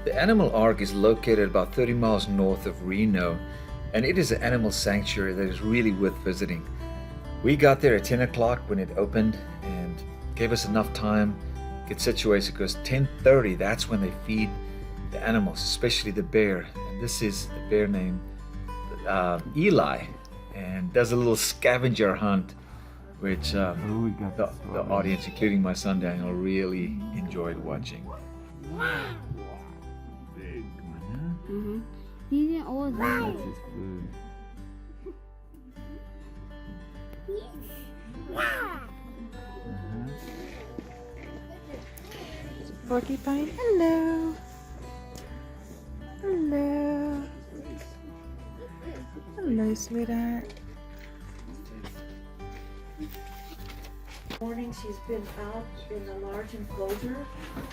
The Animal Ark is located about 30 miles north of Reno, and it is an animal sanctuary that is really worth visiting. We got there at 10 o'clock when it opened and gave us enough time to get situated because 10:30, that's when they feed the animals, especially the bear. And this is the bear named Eli, and does a little scavenger hunt, which the audience, including my son Daniel, really enjoyed watching. Mm-hmm. He's eating all of that. That's his food. Porcupine, hello. Hello. Hello, sweetheart. Morning, she's been out in the large enclosure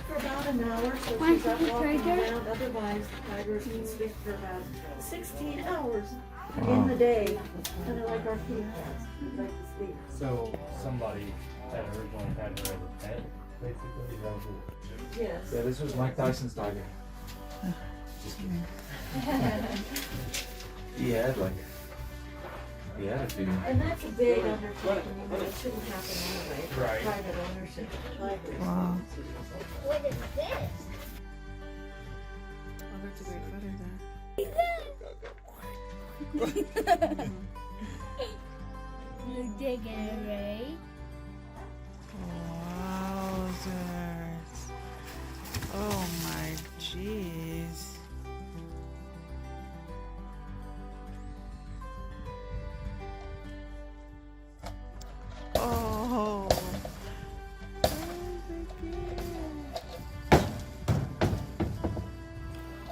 for about an hour, so Why she's out is it walking tiger? around. Otherwise, the tigers can sleep for about 16 hours in the day, kind of like our feet like to sleep. So somebody that originally had her as a pet, basically, is that what Yes. Yeah, this was Mike Tyson's tiger. Just kidding. He had a few. And that's a big undertaking, but it shouldn't happen anyway. Right. Private ownership of tigers. Wow. What is this? Oh, that's a great photo there. You digging it, right? Wowzers. Oh my jeez. Oh.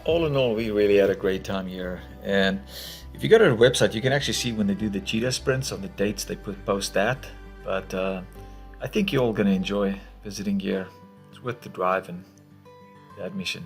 All in all, we really had a great time here. And if you go to the website, you can actually see when they do the cheetah sprints on the dates they post that. But I think you're all going to enjoy visiting here. It's worth the drive and the admission.